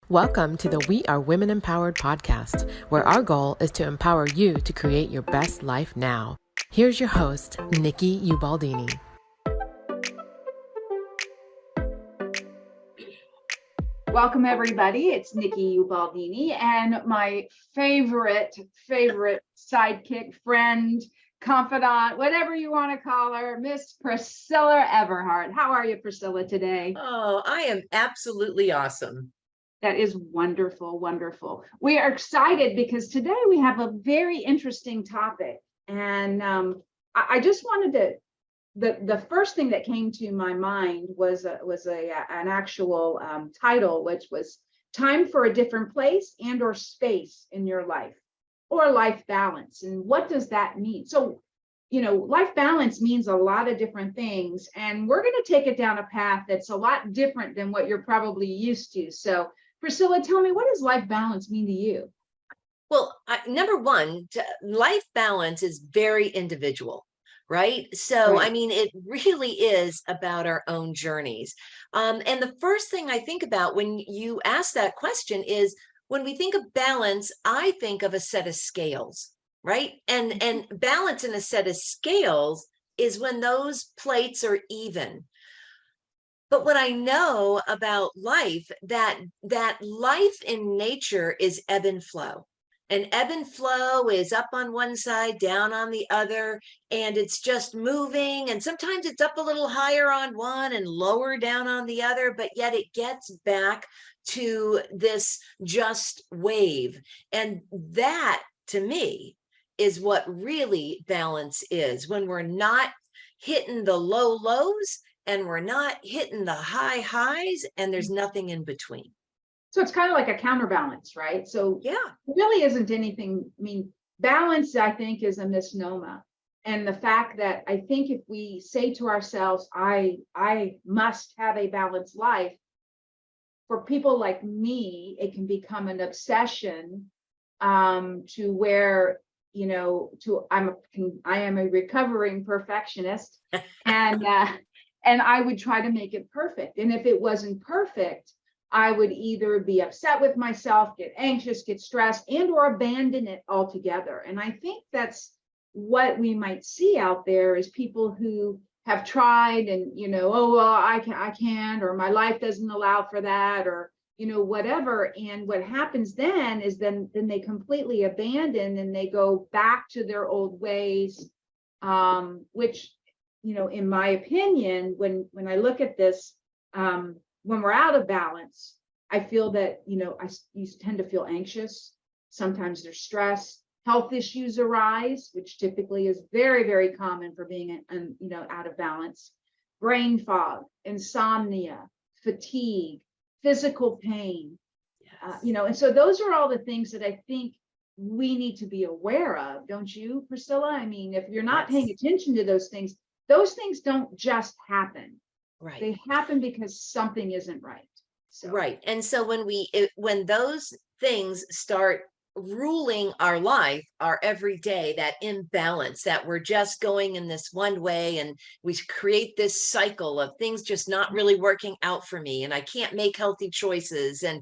Welcome to the We Are Women Empowered podcast, where our goal is to empower you to create your best life now. Here's your host, Nikki Ubaldini. Welcome, everybody. It's Nikki Ubaldini and my favorite sidekick, friend, confidant, whatever you want to call her, Miss Priscilla Everhart. How are you, Priscilla, today? Oh, I am absolutely awesome. That is wonderful, wonderful. We are excited because today we have a very interesting topic. And I just wanted to, the first thing that came to my mind was an actual title, which was Time for a Different Place and or Space in Your Life, or life balance. And what does that mean? So, life balance means a lot of different things, and we're going to take it down a path that's a lot different than what you're probably used to. So, Priscilla, tell me, what does life balance mean to you? Well, number one, life balance is very individual, right? So, Right. I mean, it really is about our own journeys. And the first thing I think about when you ask that question is when we think of balance, I think of a set of scales, right? And balance in a set of scales is when those plates are even. But what I know about life, that life in nature is ebb and flow. And ebb and flow is up on one side, down on the other, and it's just moving. And sometimes it's up a little higher on one and lower down on the other, but yet it gets back to this just wave. And that, to me, is what really balance is, when we're not hitting the low lows and we're not hitting the high highs, and there's nothing in between. So it's kind of like a counterbalance, right? So Yeah, it really isn't anything. I mean, balance, I think, is a misnomer. And the fact that I think if we say to ourselves, I must have a balanced life, for people like me, it can become an obsession to where, I am a recovering perfectionist, and I would try to make it perfect. And if it wasn't perfect, I would either be upset with myself, get anxious, get stressed, and or abandon it altogether. And I think that's what we might see out there is people who have tried and, oh, well, I can't, or my life doesn't allow for that, or, whatever. And what happens then is then they completely abandon and they go back to their old ways, which, in my opinion, when I look at this, when we're out of balance, I feel that, you tend to feel anxious. Sometimes there's stress, health issues arise, which typically is very, very common for being, out of balance. Brain fog, insomnia, fatigue, physical pain, yes. and so those are all the things that I think we need to be aware of. Don't you, Priscilla? I mean, if you're not paying attention to those things don't just happen. Right. They happen because something isn't right. So. Right. And so when those things start ruling our life, our everyday, that imbalance, that we're just going in this one way, and we create this cycle of things just not really working out for me, and I can't make healthy choices, and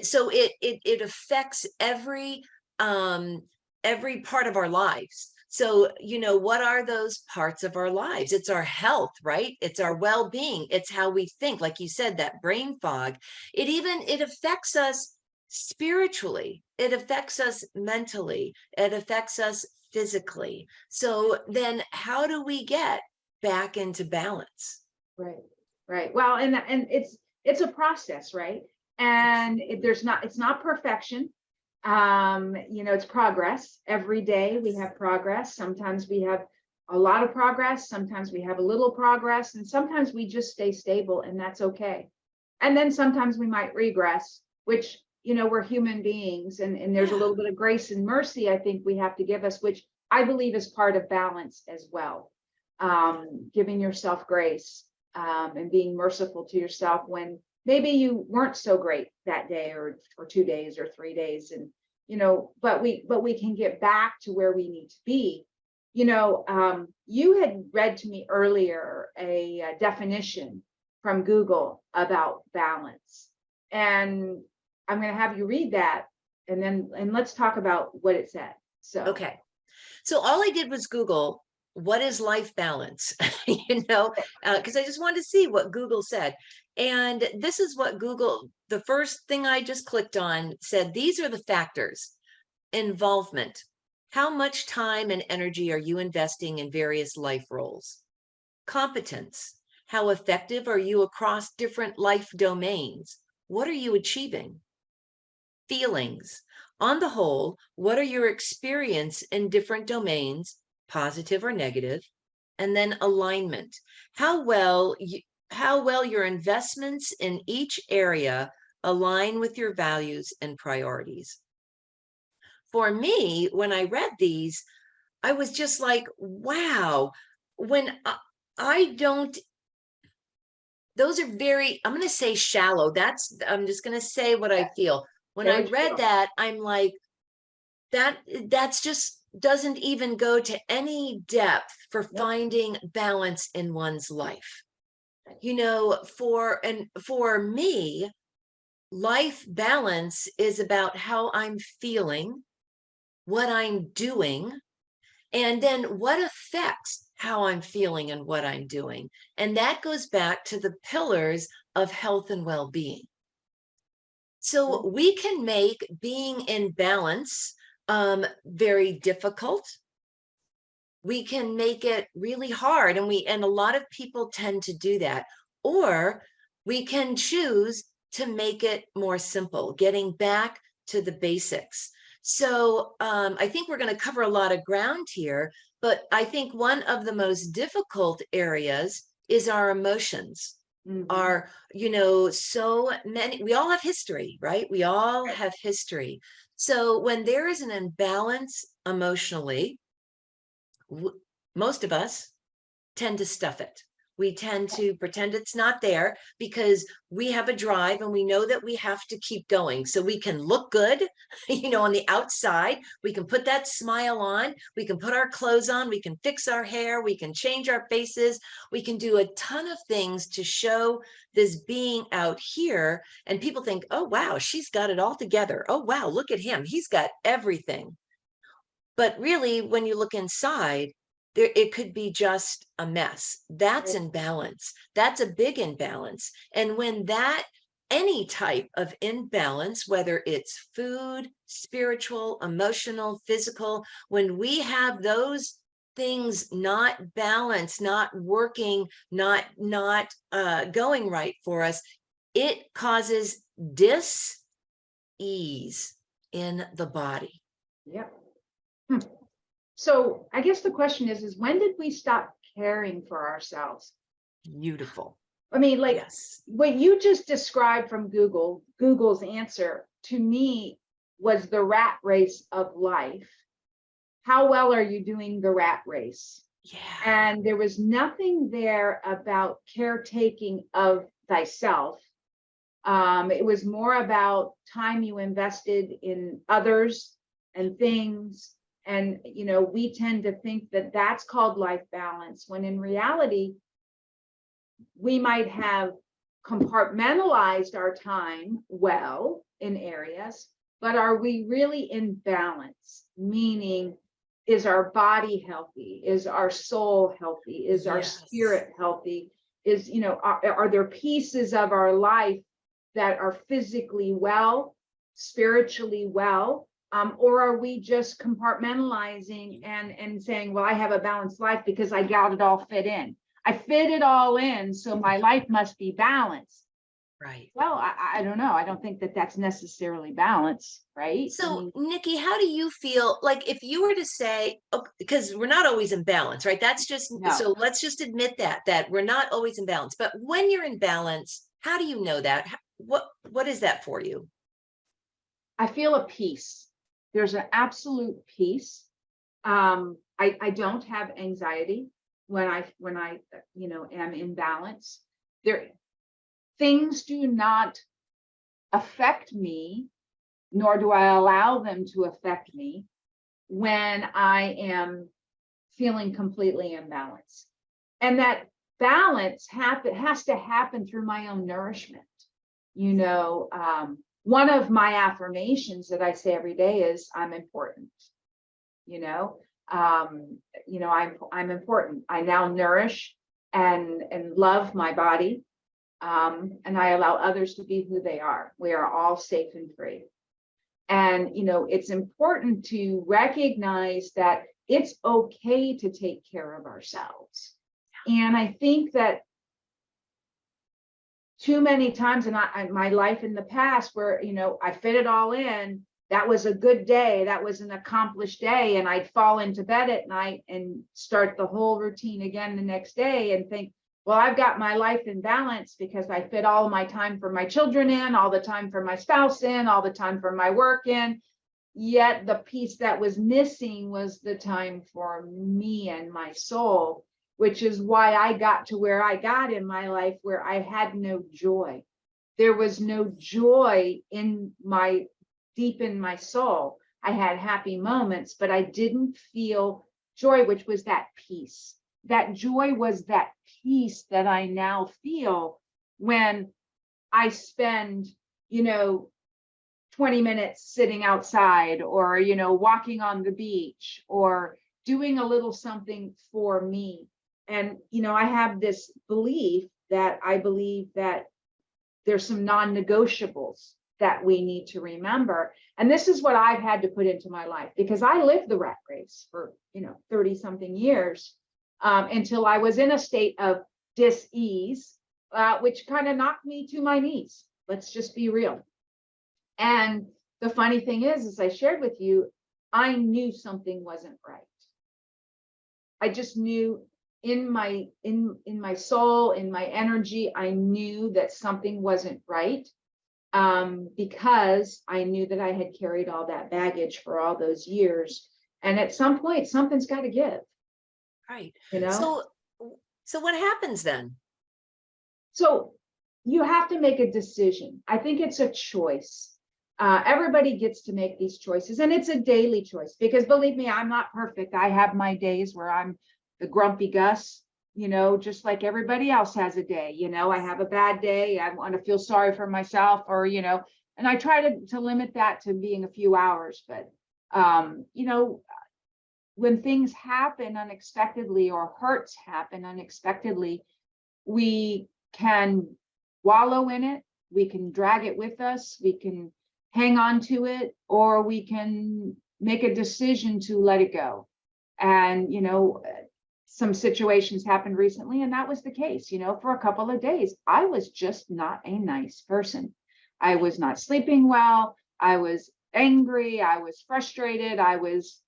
so it affects every part of our lives. So, what are those parts of our lives? It's our health, right? It's our well-being. It's how we think. Like you said, that brain fog, it affects us spiritually. It affects us mentally. It affects us physically. So then how do we get back into balance? Right. Well, and it's a process, right? And it's not perfection. It's progress. Every day we have progress. Sometimes we have a lot of progress, sometimes we have a little progress, and sometimes we just stay stable, and that's okay. And then sometimes we might regress, which, we're human beings, and there's a little bit of grace and mercy I think we have to give us, which I believe is part of balance as well. Giving yourself grace, and being merciful to yourself when maybe you weren't so great that day, or 2 days or 3 days, and but we can get back to where we need to be. You had read to me earlier a definition from Google about balance, and I'm going to have you read that, and let's talk about what it said. So, Okay. So all I did was Google, what is life balance? Because I just wanted to see what Google said. And this is what Google, the first thing I just clicked on said, these are the factors. Involvement. How much time and energy are you investing in various life roles? Competence. How effective are you across different life domains? What are you achieving? Feelings. On the whole, what are your experience in different domains, positive or negative? And then alignment. How well your investments in each area align with your values and priorities. For me, when I read these, I was just like, wow, when I don't, those are very, I'm going to say shallow. I'm just going to say what I feel. When I read that, I'm like, that's just doesn't even go to any depth for finding balance in one's life. For me, life balance is about how I'm feeling, what I'm doing, and then what affects how I'm feeling and what I'm doing. And that goes back to the pillars of health and well-being. So we can make being in balance very difficult. We can make it really hard, and a lot of people tend to do that. Or we can choose to make it more simple, getting back to the basics. So I think we're going to cover a lot of ground here, but I think one of the most difficult areas is our emotions. Are, so many, we all have history, right? We all have history. So when there is an imbalance emotionally, most of us tend to stuff it. We tend to pretend it's not there because we have a drive and we know that we have to keep going. So we can look good, on the outside. We can put that smile on. We can put our clothes on. We can fix our hair. We can change our faces. We can do a ton of things to show this being out here. And people think, oh, wow, she's got it all together. Oh, wow, look at him. He's got everything. But really, when you look inside, it could be just a mess. That's imbalance. That's a big imbalance. And when any type of imbalance, whether it's food, spiritual, emotional, physical, when we have those things not balanced, not working, not going right for us, it causes dis-ease in the body. Yep. So I guess the question is when did we stop caring for ourselves? Beautiful. I mean, yes. What you just described from Google's answer to me was the rat race of life. How well are you doing the rat race? Yeah. And there was nothing there about caretaking of thyself. It was more about time you invested in others and things. And, we tend to think that that's called life balance, when in reality, we might have compartmentalized our time well in areas, but are we really in balance? Meaning, is our body healthy? Is our soul healthy? Is our spirit healthy? Are there pieces of our life that are physically well, spiritually well? Or are we just compartmentalizing and saying, well, I have a balanced life because I got it all fit in. I fit it all in, so my life must be balanced. Right. Well, I don't know. I don't think that that's necessarily balance, right? So, Nikki, how do you feel like if you were to say, because we're not always in balance, right? That's just, so let's just admit that we're not always in balance. But when you're in balance, how do you know that? What is that for you? I feel a peace. There's an absolute peace. I don't have anxiety when I am in balance. Things do not affect me, nor do I allow them to affect me when I am feeling completely imbalanced. And that balance has to happen through my own nourishment. one of my affirmations that I say every day is I'm important. You know, I'm important. I now nourish and love my body. And I allow others to be who they are. We are all safe and free. And, it's important to recognize that it's okay to take care of ourselves. And I think that too many times in my life in the past where, I fit it all in, that was a good day, that was an accomplished day, and I'd fall into bed at night and start the whole routine again the next day and think, well, I've got my life in balance because I fit all of my time for my children in, all the time for my spouse in, all the time for my work in. Yet the piece that was missing was the time for me and my soul, which is why I got to where I got in my life, where I had no joy. There was no joy deep in my soul. I had happy moments, but I didn't feel joy, which was that peace. That joy was that peace that I now feel when I spend, 20 minutes sitting outside or, walking on the beach or doing a little something for me. And, I have this belief that I believe that there's some non-negotiables that we need to remember. And this is what I've had to put into my life because I lived the rat race for, 30 something years. Until I was in a state of dis-ease, which kind of knocked me to my knees. Let's just be real. And the funny thing is, as I shared with you, I knew something wasn't right. I just knew in my soul, in my energy, I knew that something wasn't right, because I knew that I had carried all that baggage for all those years. And at some point, something's got to give. Right. You know? So what happens then? So you have to make a decision. I think it's a choice. Everybody gets to make these choices, and it's a daily choice because believe me, I'm not perfect. I have my days where I'm the grumpy Gus, just like everybody else has a day. I have a bad day. I want to feel sorry for myself or, and I try to limit that to being a few hours. But, when things happen unexpectedly or hurts happen unexpectedly, we can wallow in it. We can drag it with us. We can hang on to it, or we can make a decision to let it go. And, some situations happened recently, and that was the case. For a couple of days, I was just not a nice person. I was not sleeping well. I was angry. I was frustrated. I was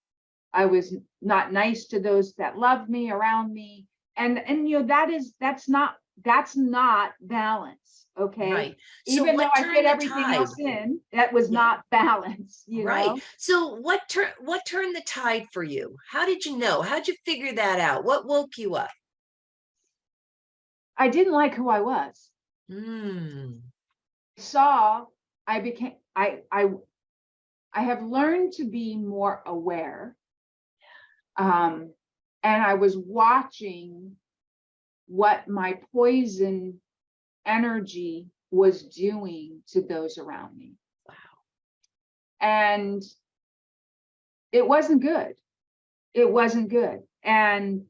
not nice to those that loved me around me. And that's not balance. Okay. Right. So Even though what I turned fit the everything tide? else in, that was Yeah. not balance, Right. So what turned the tide for you? How did you know? How'd you figure that out? What woke you up? I didn't like who I was. Mm. I have learned to be more aware. And I was watching what my poison energy was doing to those around me. Wow. And it wasn't good. It wasn't good. And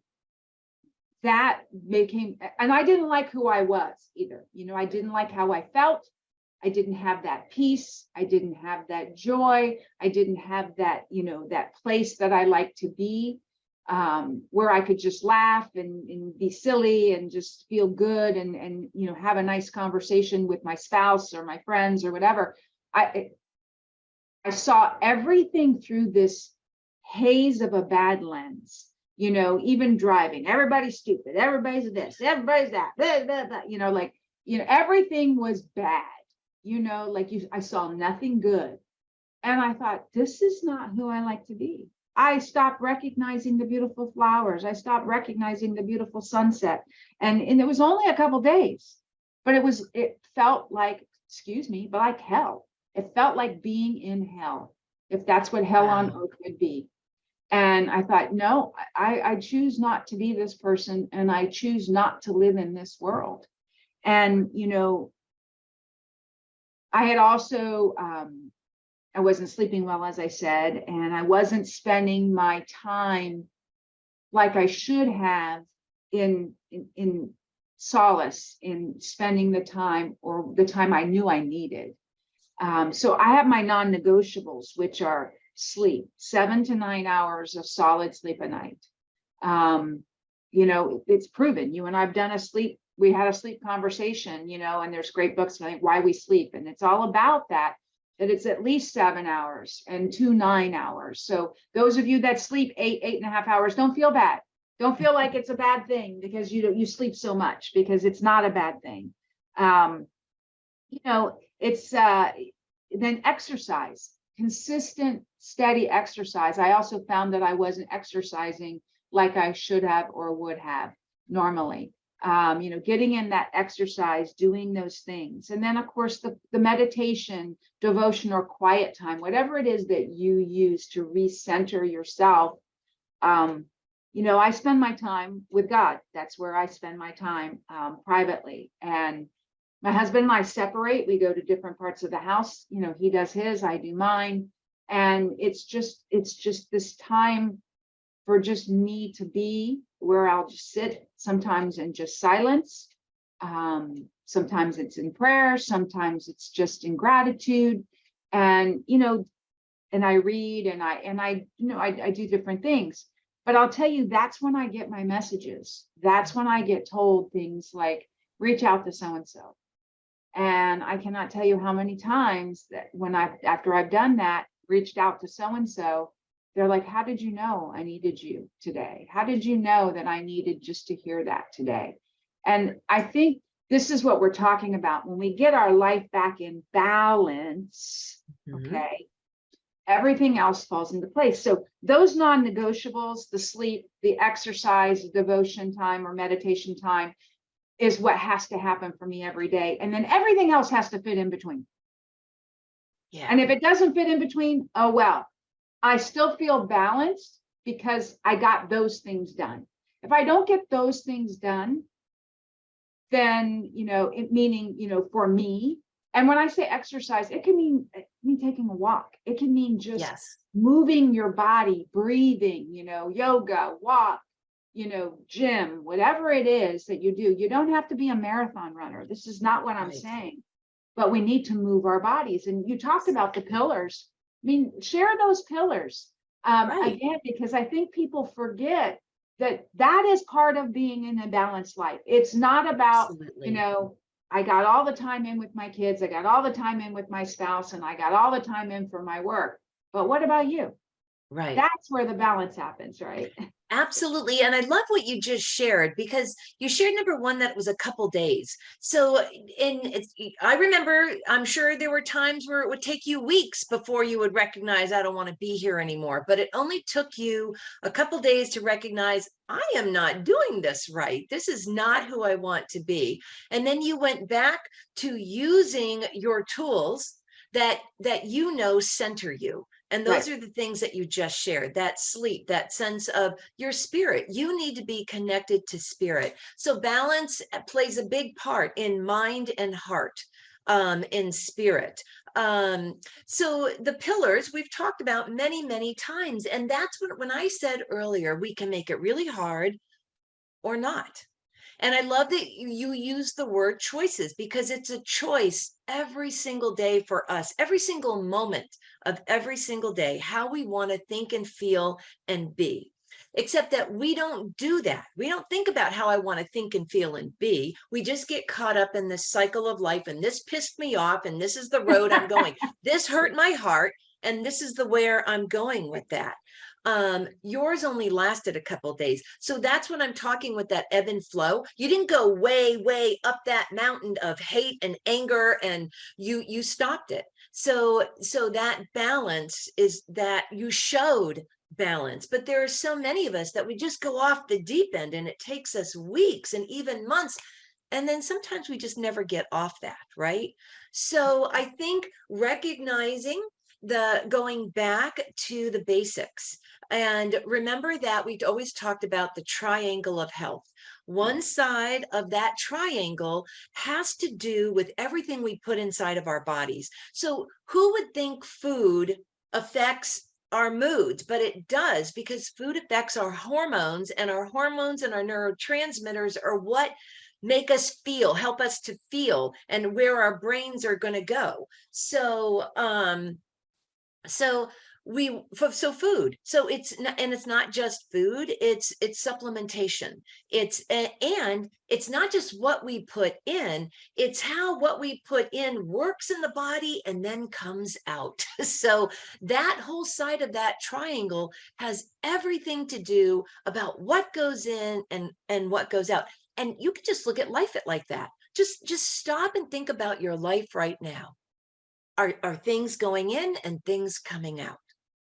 that and I didn't like who I was either. I didn't like how I felt. I didn't have that peace. I didn't have that joy. I didn't have that, that place that I like to be, where I could just laugh and be silly and just feel good and have a nice conversation with my spouse or my friends or whatever. I saw everything through this haze of a bad lens. Even driving, everybody's stupid, everybody's this, everybody's that, blah, blah, blah. Everything was bad. I saw nothing good. And I thought, this is not who I like to be. I stopped recognizing the beautiful flowers. I stopped recognizing the beautiful sunset. And it was only a couple days, but it felt like, excuse me, but like hell. It felt like being in hell, if that's what hell on earth would be. And I thought, no, I choose not to be this person, and I choose not to live in this world. And, I had also, I wasn't sleeping well, as I said, and I wasn't spending my time like I should have in solace, in spending the time, or the time I knew I needed. So I have my non-negotiables, which are sleep, 7 to 9 hours of solid sleep a night. You know, it's proven. You and I've done we had a sleep conversation, you know, and there's great books like Why We Sleep, and it's all about that it's at least 7 hours and 2 9 hours. So those of you that sleep 8.5 hours, don't feel bad. Don't feel like it's a bad thing because you sleep so much, because it's not a bad thing. You know, it's then exercise, consistent, steady exercise. I also found that I wasn't exercising like I should have or would have normally. You know, getting in that exercise, doing those things. And then, of course, the meditation, devotion, or quiet time, whatever it is that you use to recenter yourself. You know, I spend my time with God. That's where I spend my time privately. And my husband and I separate. We go to different parts of the house. You know, he does his, I do mine. And it's just this time for just me to be, where I'll just sit sometimes in just silence. Sometimes it's in prayer. Sometimes it's just in gratitude. And, you know, and I read and I you know, I do different things. But I'll tell you, that's when I get my messages. That's when I get told things like, reach out to so-and-so. And I cannot tell you how many times that when after I've done that, reached out to so-and-so, they're like, how did you know I needed you today? How did you know that I needed just to hear that today? And I think this is what we're talking about. When we get our life back in balance, okay, everything else falls into place. So those non-negotiables, the sleep, the exercise, devotion time, or meditation time, is what has to happen for me every day. And then everything else has to fit in between. Yeah. And if it doesn't fit in between, oh, well, I still feel balanced because I got those things done. If I don't get those things done, then, you know, meaning, you know, for me, and when I say exercise, it can mean taking a walk. It can mean just moving your body, breathing, you know, yoga, walk, you know, gym, whatever it is that you do. You don't have to be a marathon runner. This is not what I'm saying, but we need to move our bodies. And you talked about the pillars. I mean, share those pillars again, because I think people forget that is part of being in a balanced life. It's not about, you know, I got all the time in with my kids, I got all the time in with my spouse, and I got all the time in for my work. But what about you? Right. That's where the balance happens, right? Absolutely. And I love what you just shared, because you shared number one, that it was a couple days. So I remember, I'm sure there were times where it would take you weeks before you would recognize, I don't want to be here anymore. But it only took you a couple days to recognize, I am not doing this right. This is not who I want to be. And then you went back to using your tools that you know center you. And those are the things that you just shared, that sleep, that sense of your spirit. You need to be connected to spirit. So balance plays a big part in mind and heart, in spirit. So the pillars we've talked about many, many times. And that's when I said earlier, we can make it really hard or not. And I love that you use the word choices, because it's a choice every single day for us, every single moment of every single day, how we want to think and feel and be. Except that we don't do that. We don't think about how I want to think and feel and be. We just get caught up in this cycle of life. And this pissed me off. And this is the road I'm going. This hurt my heart. And this is the where I'm going with that. Yours only lasted a couple of days. So that's when I'm talking with that ebb and flow. You didn't go way up that mountain of hate and anger, and you stopped it. So that balance is that you showed balance. But there are so many of us that we just go off the deep end, and it takes us weeks and even months. And then sometimes we just never get off that, right? So I think recognizing the going back to the basics. And remember that we've always talked about the triangle of health. One side of that triangle has to do with everything we put inside of our bodies. So who would think food affects our moods? But it does, because food affects our hormones, and our hormones and our neurotransmitters are what make us feel, help us to feel, and where our brains are going to go. So food, so it's not, and it's not just food, it's supplementation. And it's not just what we put in, it's how what we put in works in the body and then comes out. So that whole side of that triangle has everything to do about what goes in and what goes out. And you can just look at life like that. Just stop and think about your life right now. Are things going in and things coming out?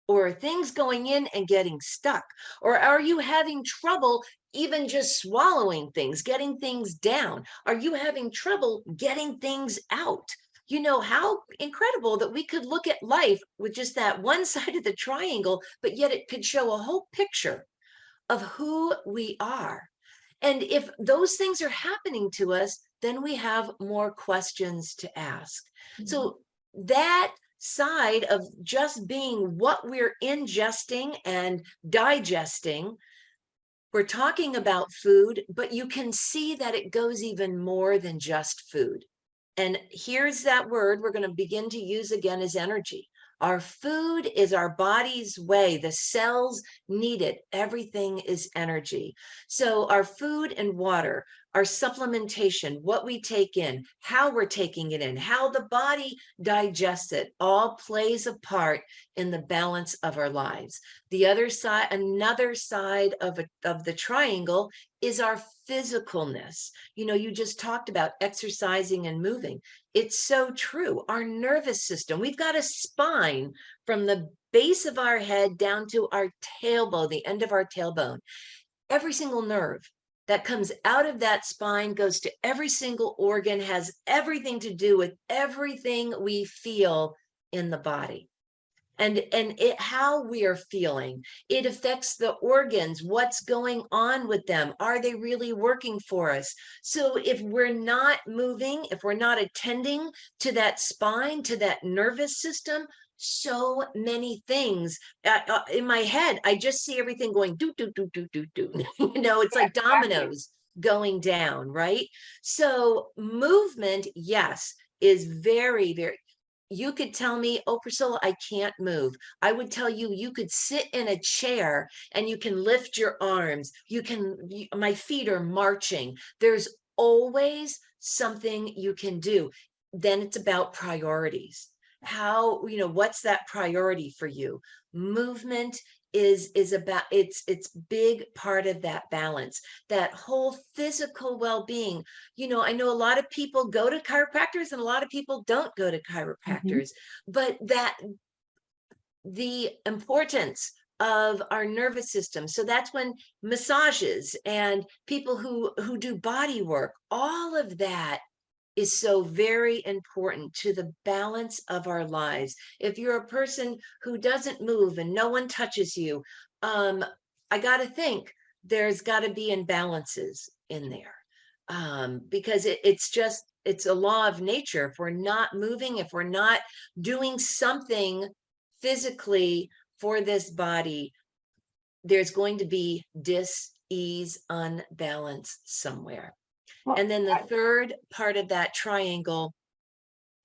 Or are things going in and getting stuck? Or are you having trouble even just swallowing things, getting things down? Are you having trouble getting things out? You know, how incredible that we could look at life with just that one side of the triangle, but yet it could show a whole picture of who we are. And if those things are happening to us, then we have more questions to ask. So that side of just being what we're ingesting and digesting, we're talking about food, but you can see that it goes even more than just food. And here's that word we're going to begin to use again, is energy. Our food is our body's way. The cells need it. Everything is energy. So our food and water, our supplementation, what we take in, how we're taking it in, how the body digests it, all plays a part in the balance of our lives. The other side, another side of the triangle, is our physicalness. You know, you just talked about exercising and moving. It's so true. Our nervous system, we've got a spine from the base of our head down to our tailbone, the end of our tailbone. Every single nerve that comes out of that spine goes to every single organ, has everything to do with everything we feel in the body. And how we are feeling, it affects the organs. What's going on with them? Are they really working for us? So if we're not moving, if we're not attending to that spine, to that nervous system, so many things in my head, I just see everything going do do do do do do. You know, it's like dominoes going down, right? So movement, yes, is very, very. You could tell me, oh, Priscilla, I can't move. I would tell you, you could sit in a chair and you can lift your arms. My feet are marching. There's always something you can do. Then it's about priorities. How, you know, what's that priority for you? Movement is about, it's big part of that balance, that whole physical well-being. You know, I know a lot of people go to chiropractors and a lot of people don't go to chiropractors, but that the importance of our nervous system. So that's when massages and people who do body work, all of that is so very important to the balance of our lives. If you're a person who doesn't move and no one touches you, I got to think there's got to be imbalances in there, because it's a law of nature. If we're not moving, if we're not doing something physically for this body, there's going to be dis-ease, unbalance somewhere. And then the third part of that triangle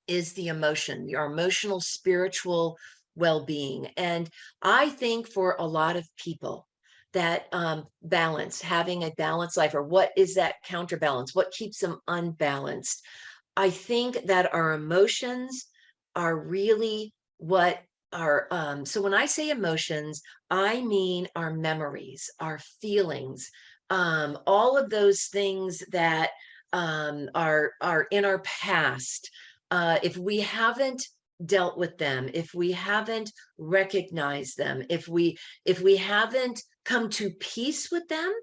is the emotion, your emotional, spiritual well-being. And I think for a lot of people, that balance, having a balanced life, or what is that counterbalance? What keeps them unbalanced? I think that our emotions are really what are, so when I say emotions, I mean our memories, our feelings, all of those things that are in our past. If we haven't dealt with them, if we haven't recognized them, if we haven't come to peace with them,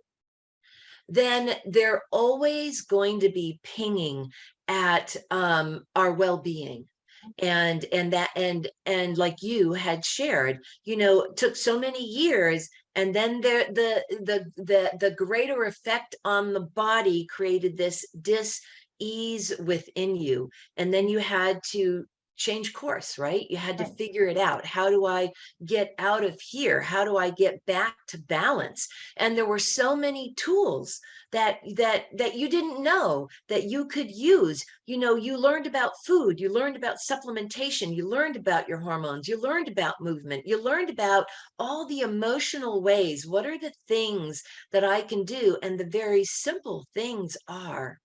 then they're always going to be pinging at our well-being. And like you had shared, it took so many years, and then the greater effect on the body created this dis-ease within you, and then you had to change course, right? You had to Right. figure it out. How do I get out of here? How do I get back to balance? And there were so many tools that you didn't know that you could use. You learned about food, you learned about supplementation, you learned about your hormones, you learned about movement, you learned about all the emotional ways. What are the things that I can do? And the very simple things are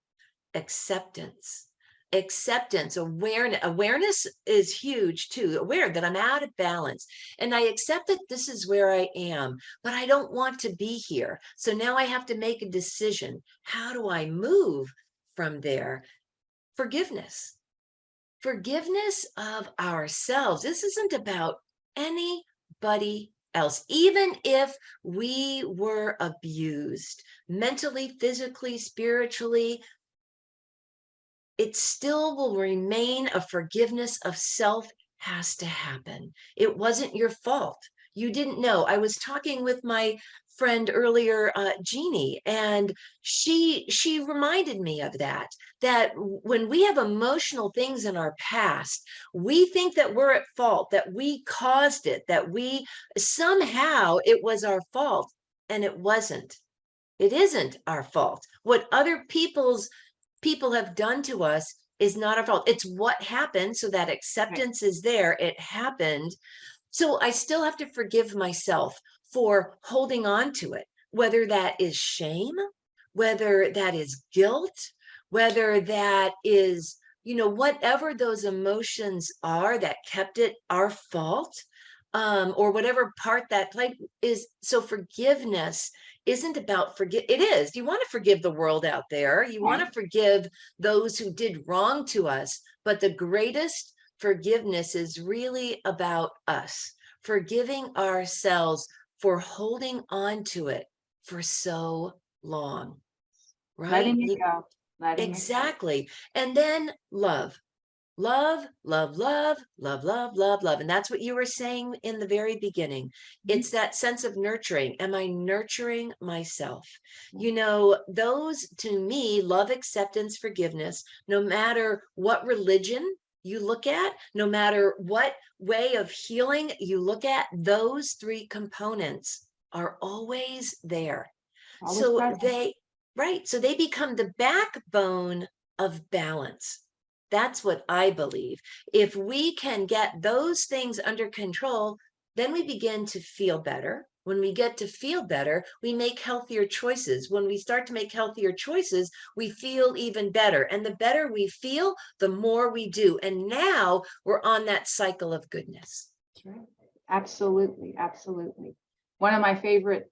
acceptance, awareness is huge too. Aware that I'm out of balance, and I accept that this is where I am, but I don't want to be here. So now I have to make a decision. How do I move from there? Forgiveness of ourselves. This isn't about anybody else. Even if we were abused mentally, physically, spiritually, it still will remain a forgiveness of self has to happen. It wasn't your fault. You didn't know. I was talking with my friend earlier, Jeannie, and she reminded me of that when we have emotional things in our past, we think that we're at fault, that we caused it, that we somehow it was our fault, and it wasn't. It isn't our fault. What other people have done to us is not our fault. It's what happened. So that acceptance is there. It happened. So I still have to forgive myself for holding on to it, whether that is shame, whether that is guilt, whether that is, whatever those emotions are that kept it our fault, or whatever part that played is. So forgiveness isn't about it is. You want to forgive the world out there. You want to forgive those who did wrong to us. But the greatest forgiveness is really about us, forgiving ourselves for holding on to it for so long, right? Letting it go. Letting it go. Exactly. And then love. Love, love, love, love, love, love, love. And that's what you were saying in the very beginning. It's that sense of nurturing. Am I nurturing myself? Those to me, love, acceptance, forgiveness, no matter what religion you look at, no matter what way of healing you look at, those three components are always there. Always So present. so they become the backbone of balance. That's what I believe. If we can get those things under control, then we begin to feel better. When we get to feel better, we make healthier choices. When we start to make healthier choices, we feel even better. And the better we feel, the more we do. And now we're on that cycle of goodness. That's right. Absolutely. Absolutely. One of my favorite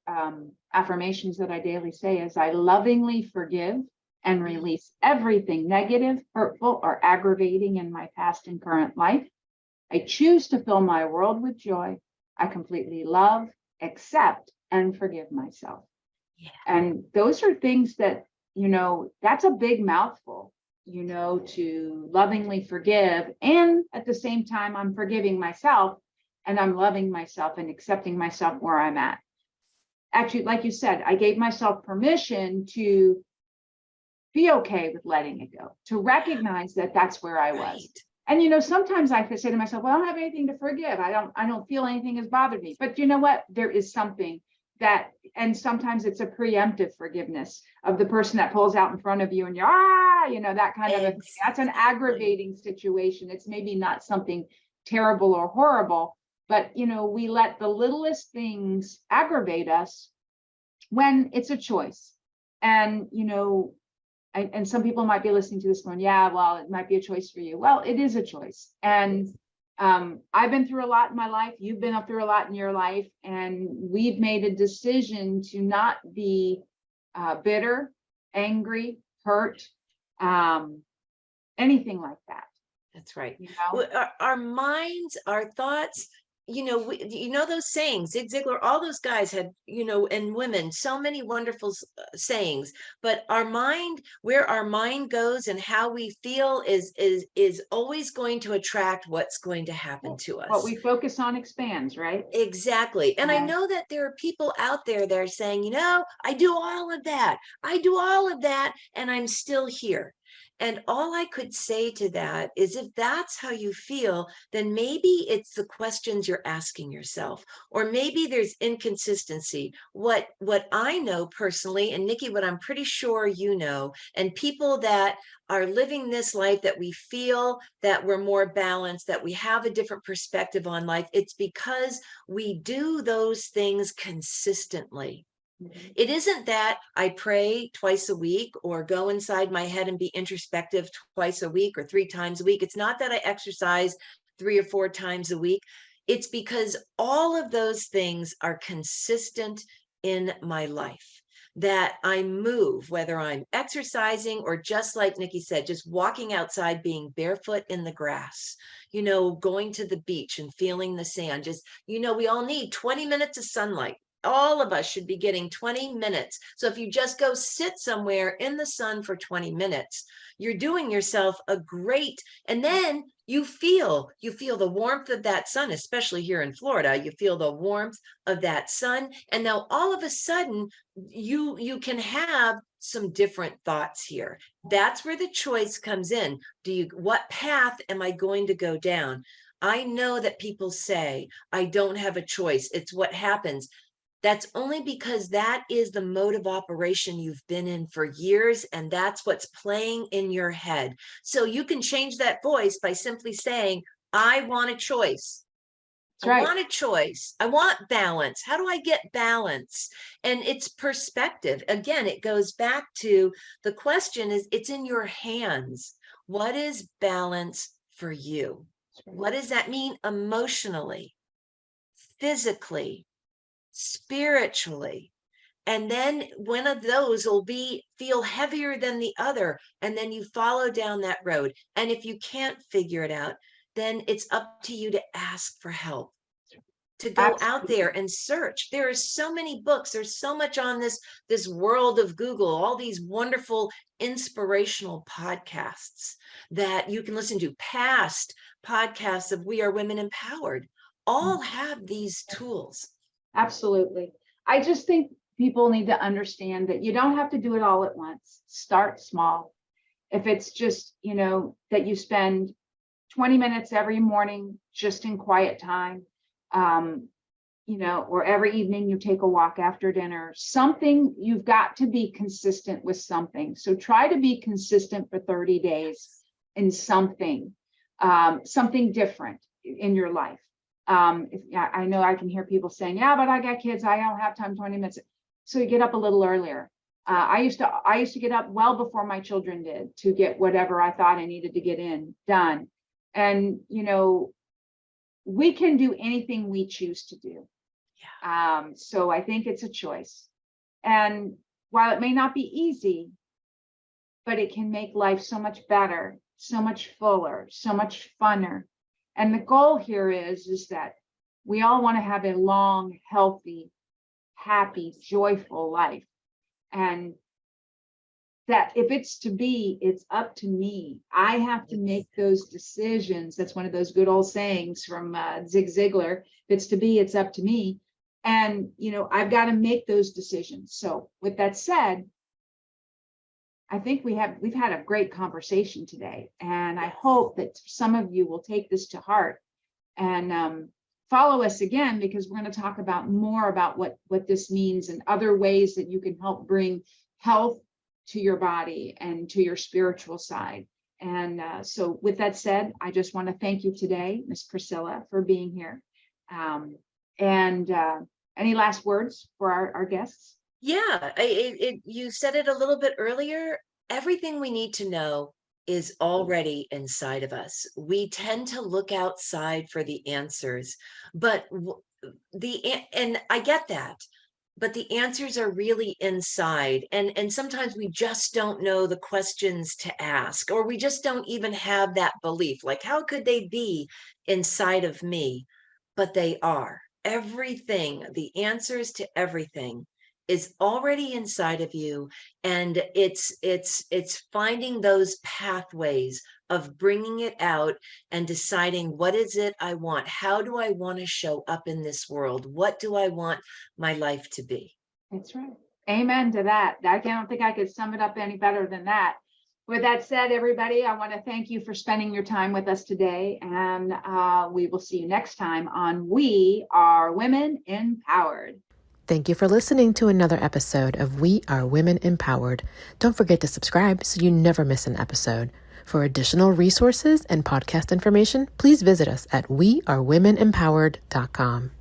affirmations that I daily say is, I lovingly forgive and release everything negative, hurtful, or aggravating in my past and current life. I choose to fill my world with joy. I completely love, accept, and forgive myself. Yeah. And those are things that, that's a big mouthful, to lovingly forgive. And at the same time, I'm forgiving myself, and I'm loving myself and accepting myself where I'm at. Actually, like you said, I gave myself permission to be okay with letting it go, to recognize that that's where I was. And sometimes I could say to myself, well, I don't have anything to forgive. I don't feel anything has bothered me. But you know what? There is something that, and sometimes it's a preemptive forgiveness of the person that pulls out in front of you, and you're, that kind of a thing. That's an aggravating situation. It's maybe not something terrible or horrible, but we let the littlest things aggravate us when it's a choice. And and some people might be listening to this going, yeah, well, it might be a choice for you. Well, it is a choice. And I've been through a lot in my life. You've been through a lot in your life. And we've made a decision to not be bitter, angry, hurt, anything like that. That's right. Our minds, our thoughts, you know those sayings, Zig Ziglar, all those guys had, and women, so many wonderful sayings. But where our mind goes and how we feel is always going to attract what's going to happen to What us. we focus on expands, right? Exactly. And I And know that there are people out there that are saying, I do all of that. I do all of that, and I'm still here. And all I could say to that is, if that's how you feel, then maybe it's the questions you're asking yourself, or maybe there's inconsistency. What I know personally, and Nikki, what I'm pretty sure you know, and people that are living this life, that we feel that we're more balanced, that we have a different perspective on life, it's because we do those things consistently. It isn't that I pray twice a week or go inside my head and be introspective twice a week or 3 times a week. It's not that I exercise 3 or 4 times a week. It's because all of those things are consistent in my life, that I move, whether I'm exercising or, just like Nikki said, just walking outside, being barefoot in the grass, going to the beach and feeling the sand. Just, we all need 20 minutes of sunlight. All of us should be getting 20 minutes. So if you just go sit somewhere in the sun for 20 minutes, you're doing yourself a great, and then you feel the warmth of that sun, especially here in Florida. You feel the warmth of that sun. And now all of a sudden you can have some different thoughts here. That's where the choice comes in. What path am I going to go down? I know that people say, I don't have a choice. It's what happens. That's only because that is the mode of operation you've been in for years, and that's what's playing in your head. So you can change that voice by simply saying, I want a choice. that's right. Want a choice. I want balance. How do I get balance? And it's perspective. Again, it goes back to the question is, it's in your hands. What is balance for you? What does that mean emotionally, physically, spiritually? And then one of those will feel heavier than the other, and then you follow down that road. And if you can't figure it out, then it's up to you to ask for help, to go out absolutely. there and search. There are so many books, there's so much on this world of Google, all these wonderful inspirational podcasts that you can listen to. Past podcasts of We Are Women Empowered all have these tools. Absolutely. I just think people need to understand that you don't have to do it all at once. Start small. If it's just, that you spend 20 minutes every morning just in quiet time, or every evening you take a walk after dinner, something, you've got to be consistent with something. So try to be consistent for 30 days in something different in your life. I know I can hear people saying, yeah, but I got kids, I don't have time, 20 minutes. So you get up a little earlier. I used to get up well before my children did to get whatever I thought I needed to get done. And, we can do anything we choose to do. Yeah. So I think it's a choice. And while it may not be easy, but it can make life so much better, so much fuller, so much funner. And the goal here is that we all want to have a long, healthy, happy, joyful life. And that if it's to be, it's up to me. I have to make those decisions. That's one of those good old sayings from Zig Ziglar. If it's to be, it's up to me. And, I've got to make those decisions. So with that said, I think we've had a great conversation today. And I hope that some of you will take this to heart and follow us again, because we're going to talk about more about what this means and other ways that you can help bring health to your body and to your spiritual side. And so with that said, I just want to thank you today, Miss Priscilla, for being here. And any last words for our guests? Yeah, you said it a little bit earlier. Everything we need to know is already inside of us. We tend to look outside for the answers, but and I get that, but the answers are really inside. And sometimes we just don't know the questions to ask, or we just don't even have that belief. Like, how could they be inside of me? but they are. Everything, the answers to everything is already inside of you, and it's finding those pathways of bringing it out and deciding, what is it I want? How do I want to show up in this world? What do I want my life to be? That's right. Amen to that. I don't think I could sum it up any better than that. With that said, everybody, I want to thank you for spending your time with us today. And we will see you next time on We Are Women Empowered. Thank you for listening to another episode of We Are Women Empowered. Don't forget to subscribe so you never miss an episode. For additional resources and podcast information, please visit us at wearewomenempowered.com.